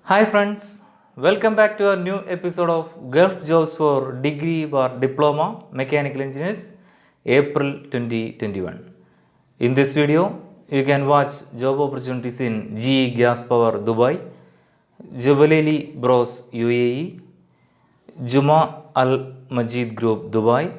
Hi friends, welcome back to our new episode of Gulf Jobs for Degree or Diploma Mechanical Engineers, April 2021. In this video, you can watch job opportunities in GE Gas Power Dubai, Jubilee Bros UAE, Juma Al Majid Group Dubai,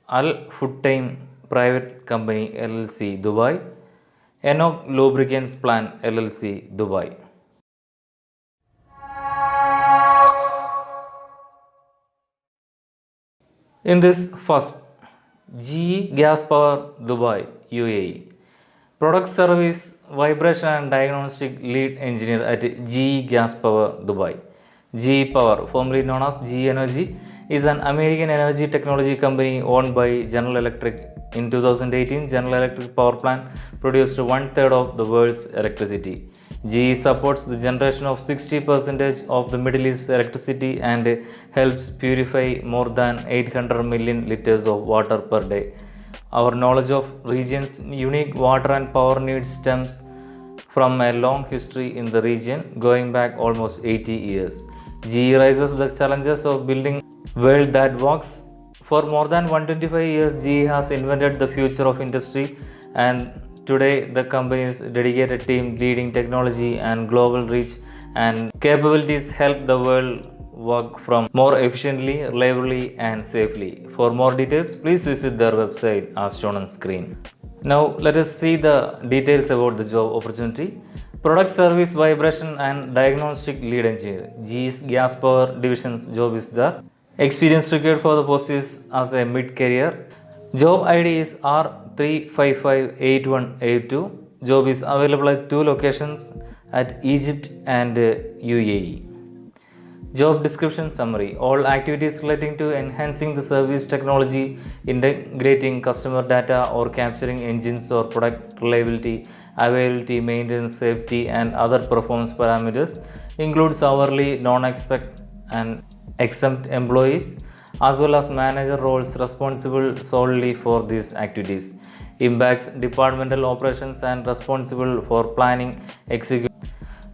Al Futtaim Private Company LLC Dubai, Enoch Lubricants Plant LLC Dubai. In this first, GE Gas Power Dubai UAE, Product Service Vibration and Diagnostic Lead Engineer at GE Gas Power Dubai. GE Power, formerly known as GE Energy, is an American energy technology company owned by General Electric. In 2018, General Electric power plant produced one-third of the world's electricity. GE supports the generation of 60% of the Middle East electricity and helps purify more than 800 million liters of water per day. Our knowledge of region's unique water and power needs stems from a long history in the region going back almost 80 years. GE raises the challenges of building a world that works. For more than 125 years, GE has invented the future of industry, and today the company's dedicated team, leading technology and global reach and capabilities help the world work from more efficiently, reliably and safely. For more details, please visit their website as shown on screen. Now let us see the details about the job opportunity. Product Service Vibration and Diagnostic Lead Engineer. GE's Gas Power Division's job is the experience required for the post is as a mid-career. Job ID is R3558182. Job is available at two locations at Egypt and UAE. Job description summary. All activities relating to enhancing the service technology, integrating customer data or capturing engines or product reliability, availability, maintenance, safety and other performance parameters includes hourly, non-expect and exempt employees as well as manager roles responsible solely for these activities. Impacts departmental operations and responsible for planning, execution.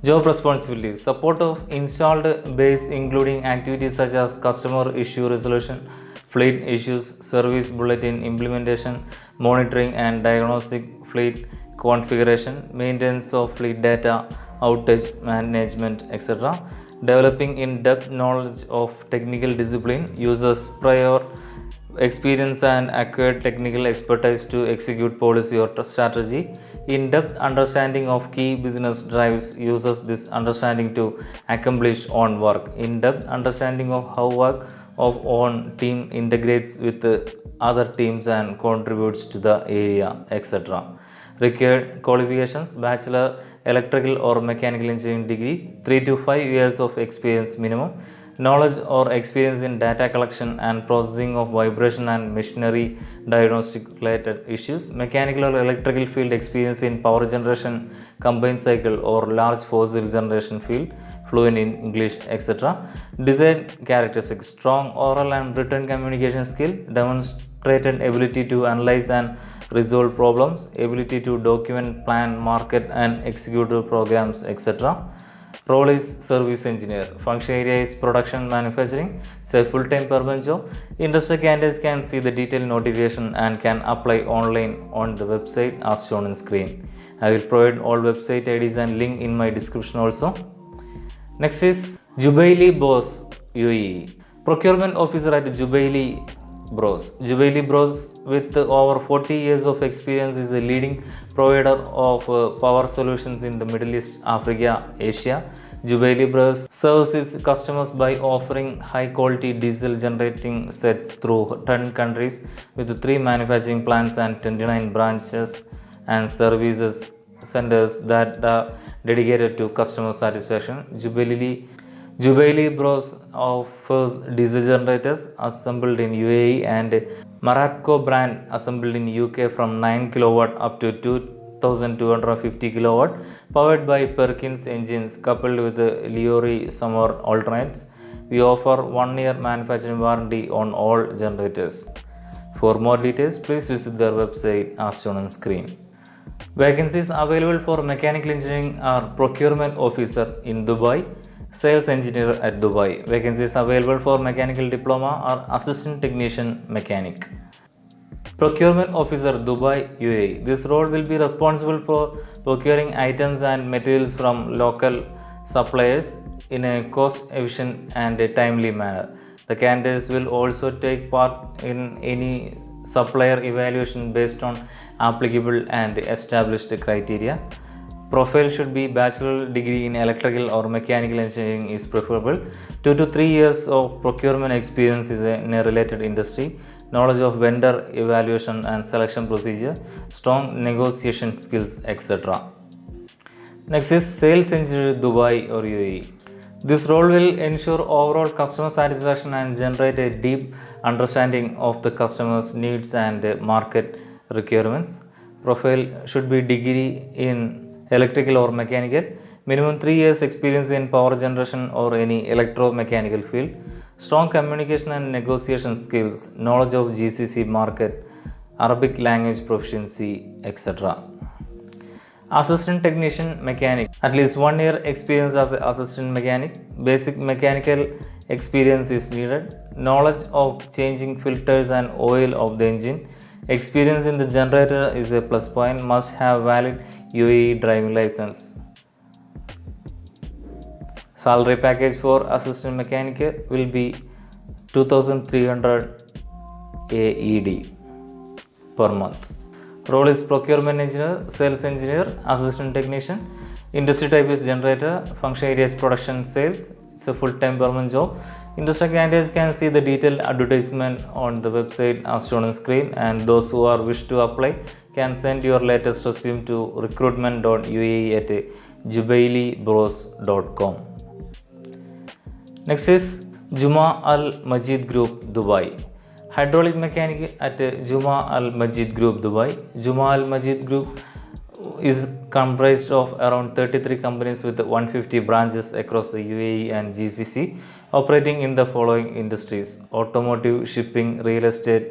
Job responsibilities. Support of installed base including activities such as customer issue resolution, fleet issues, service bulletin implementation, monitoring and diagnostic, fleet configuration, maintenance of fleet data, outage management, etc. Developing in-depth knowledge of technical discipline, uses prior experience and acquired technical expertise to execute policy or strategy. In-depth understanding of key business drives, uses this understanding to accomplish own work. In-depth understanding of how work of own team integrates with other teams and contributes to the area, etc. Required qualifications: Bachelor Electrical or Mechanical Engineering degree, 3 to 5 years of experience minimum. Knowledge or experience in data collection and processing of vibration and machinery diagnostic related issues. Mechanical or electrical field experience in power generation, combined cycle or large fossil generation field, fluent in English, etc. Design characteristics: strong oral and written communication skill, demonstrated ability to analyze and resolve problems, ability to document, plan, market and execute programs, etc. Role is service engineer. Function area is production manufacturing. It's a full-time permanent job. Interested candidates can see the detailed notification and can apply online on the website as shown on screen. I will provide all website IDs and link in my description also. Next is Jubilee Bros UAE. Procurement officer at Jubilee Bros. Jubilee Bros, with over 40 years of experience, is a leading provider of power solutions in the Middle East, Africa, Asia. Jubilee Bros serves its customers by offering high quality diesel generating sets through 10 countries with 3 manufacturing plants and 29 branches and services centers that are dedicated to customer satisfaction. Jubilee Bros offers diesel generators assembled in UAE and Marabco brand assembled in UK from 9 kW up to 2250 kW, powered by Perkins engines coupled with Leroy summer alternates. We offer 1-year manufacturing warranty on all generators. For more details, please visit their website as shown on screen. Vacancies available for mechanical engineering are procurement officer in Dubai, Sales engineer at Dubai. Vacancies available for mechanical diploma or assistant technician mechanic. Procurement officer Dubai UAE. This role will be responsible for procuring items and materials from local suppliers in a cost efficient and a timely manner. The candidates will also take part in any supplier evaluation based on applicable and established criteria. Profile should be bachelor degree in electrical or mechanical engineering is preferable. 2 to 3 years of procurement experience is in a related industry. Knowledge of vendor evaluation and selection procedure, strong negotiation skills, etc. Next is sales engineer Dubai or UAE. This role will ensure overall customer satisfaction and generate a deep understanding of the customer's needs and market requirements. Profile should be degree in electrical or mechanical, minimum 3 years experience in power generation or any electromechanical field, strong communication and negotiation skills, knowledge of GCC market, Arabic language proficiency, etc. Assistant technician mechanic, at least 1 year experience as an assistant mechanic. Basic mechanical experience is needed. Knowledge of changing filters and oil of the engine. Experience in the generator is a plus point. Must have valid UAE driving license. Salary package for assistant mechanic will be 2300 AED per month. Role is procurement engineer, sales engineer, assistant technician. Industry type is generator. Function area is production sales. It's a full-time permanent job. Interested candidates can see the detailed advertisement on the website as shown on screen, and those who are wish to apply can send your latest resume to recruitment.uae@jubailibros.com. Next is Juma Al Majid Group Dubai. Hydraulic mechanic at Juma Al Majid Group Dubai. Juma Al Majid Group is comprised of around 33 companies with 150 branches across the UAE and GCC, operating in the following industries: automotive, shipping, real estate,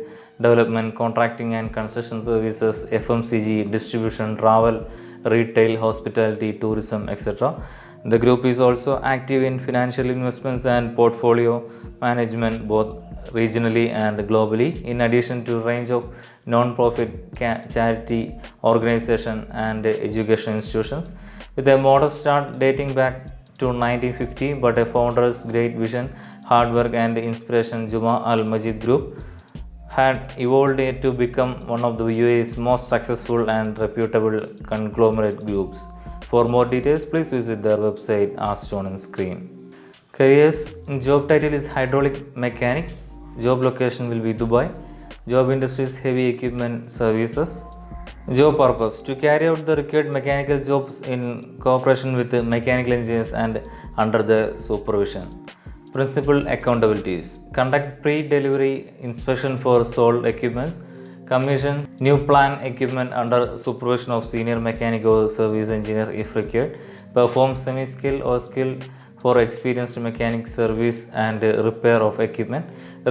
development, contracting and construction services, FMCG, distribution, travel, retail, hospitality, tourism, etc. The group is also active in financial investments and portfolio management, both regionally and globally, in addition to a range of non-profit charity organization and education institutions. With a modest start dating back to 1950, but a founder's great vision, hard work and inspiration, Juma Al Majid Group had evolved to become one of the UAE's most successful and reputable conglomerate groups. For more details, please visit their website as shown on screen. Careers job title is hydraulic mechanic. Job location will be Dubai. Job industry is heavy equipment services. Job purpose: to carry out the required mechanical jobs in cooperation with the mechanical engineers and under their supervision. Principal accountabilities: conduct pre-delivery inspection for sold equipments, commission new plant equipment under supervision of senior mechanic or service engineer if required, perform semi-skill or skill for experienced mechanic service and repair of equipment,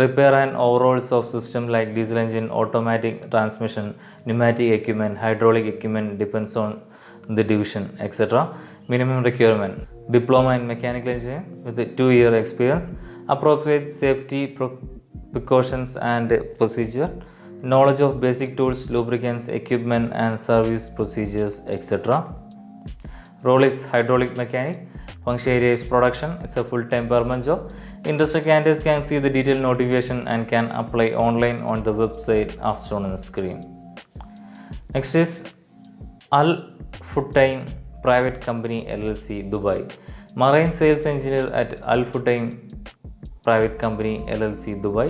repair and overhauls of system like diesel engine, automatic transmission, pneumatic equipment, hydraulic equipment, depends on the division, etc. Minimum requirement: diploma in mechanical engineering with a 2-year experience, appropriate safety precautions and procedure, knowledge of basic tools, lubricants, equipment and service procedures, etc. Role is hydraulic mechanic. Function area is production. It's a full-time permanent job. Interested candidates can see the detailed notification and can apply online on the website as shown on the screen. Next is Al Futtaim Private Company LLC Dubai. Marine sales engineer at Al Futtaim Private Company LLC Dubai.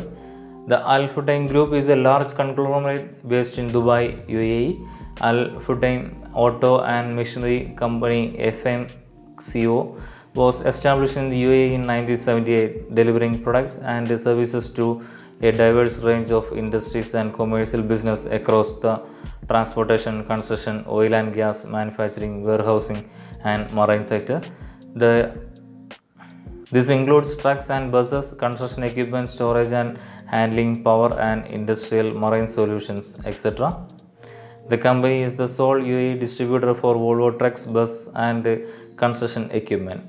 The Al Futtaim Group is a large conglomerate based in Dubai, UAE. Al Futtaim Auto and Machinery Company FMCO was established in the UAE in 1978, delivering products and services to a diverse range of industries and commercial business across the transportation, construction, oil and gas, manufacturing, warehousing and marine sector. This includes trucks and buses, construction equipment, storage and handling, power and industrial marine solutions, etc. The company is the sole UAE distributor for Volvo trucks, bus and construction equipment.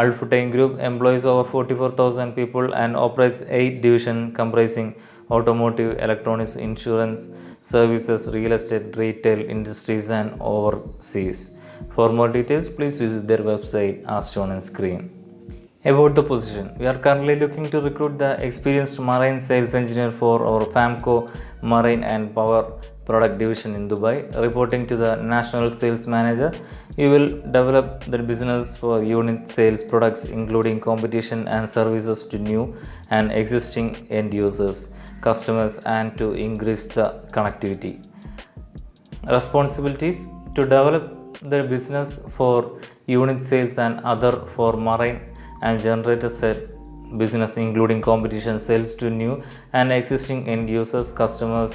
Alfutain Group employs over 44,000 people and operates 8 divisions comprising automotive, electronics, insurance, services, real estate, retail, industries and overseas. For more details, please visit their website as shown on screen. About the position, we are currently looking to recruit the experienced marine sales engineer for our Famco Marine and Power Product Division in Dubai, reporting to the National Sales Manager. You will develop the business for unit sales products, including competition and services to new and existing end users, customers, and to increase the connectivity. Responsibilities: to develop the business for unit sales and other for marine and generator set business, including competition sales to new and existing end users, customers,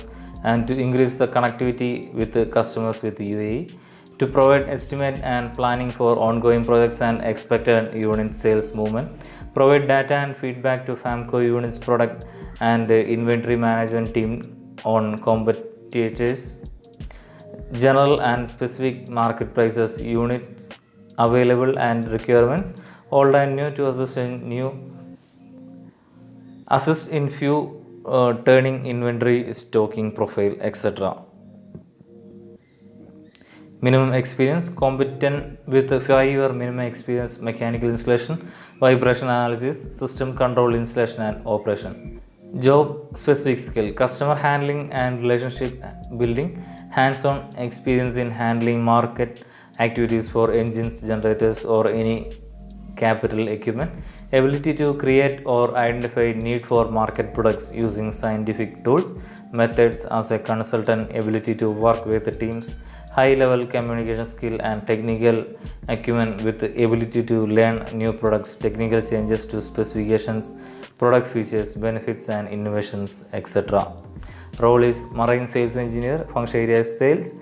and to increase the connectivity with the customers with the UAE. To provide estimate and planning for ongoing projects and expected unit sales movement. Provide data and feedback to Famco units product and inventory management team on competitors, general and specific market prices, units available and requirements, old and new, to assist in few turning inventory, stocking profile, etc. Minimum experience: competent with 5-year minimum experience, mechanical installation, vibration analysis, system control, installation and operation. Job specific skill: customer handling and relationship building, hands-on experience in handling market activities for engines, generators or any capital equipment, ability to create or identify need for market products using scientific tools, methods as a consultant, ability to work with the teams, high level communication skill and technical acumen with the ability to learn new products, technical changes to specifications, product features, benefits and innovations, etc. Role is marine sales engineer, function area is sales,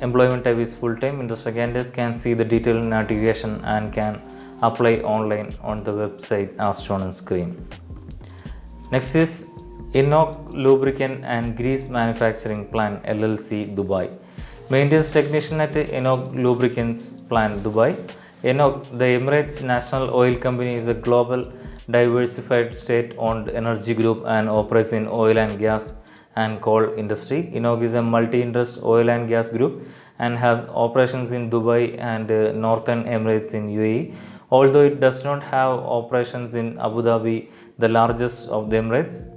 employment type is full-time. Interested candidates can see the detailed notification and can apply online on the website as shown on screen. Next is Enoch Lubricant and Grease Manufacturing Plant LLC, Dubai. Maintenance technician at Enoch Lubricants Plant, Dubai. Enoch, the Emirates National Oil Company, is a global diversified state-owned energy group and operates in oil and gas and coal industry. Enoch is a multi-interest oil and gas group and has operations in Dubai and Northern Emirates in UAE. Although it does not have operations in Abu Dhabi, the largest of the Emirates.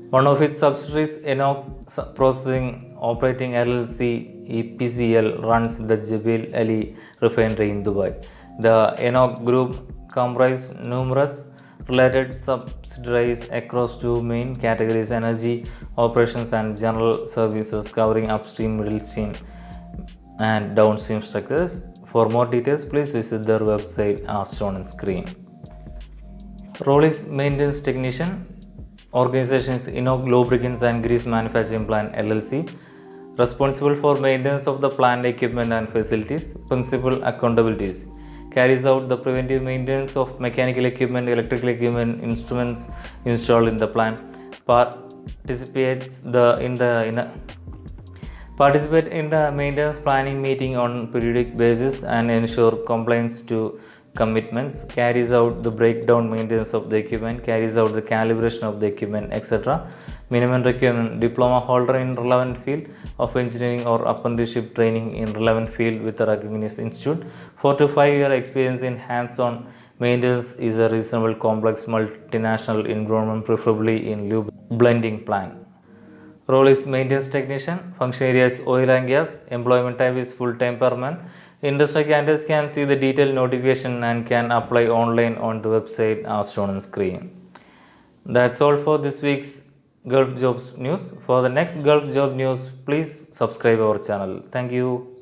One of its subsidiaries, Enoch Processing Operating LLC EPCL, runs the Jebel Ali refinery in Dubai. The Enoch Group comprises numerous related subsidiaries across two main categories: energy operations and general services, covering upstream, midstream and downstream structures. For more details, please visit their website as shown on screen. Role is maintenance technician. Organization is Enoch Lubricants and Grease Manufacturing Plant LLC. Responsible for maintenance of the plant equipment and facilities. Principal accountabilities: carries out the preventive maintenance of mechanical equipment, electrical equipment, instruments installed in the plant. Participate in the maintenance planning meeting on periodic basis and ensure compliance to commitments. Carries out the breakdown maintenance of the equipment. Carries out the calibration of the equipment, etc. Minimum requirement: diploma holder in relevant field of engineering or apprenticeship training in relevant field with a recognized institute. 4 to 5 year experience in hands-on maintenance is a reasonable complex multinational environment, preferably in lube blending plant. Role is maintenance technician. Function area is oil and gas. Employment type is full-time permanent. Interested candidates can see the detailed notification and can apply online on the website as shown on screen. That's all for this week's Gulf Jobs news. For the next Gulf Job news, please subscribe our channel. Thank you.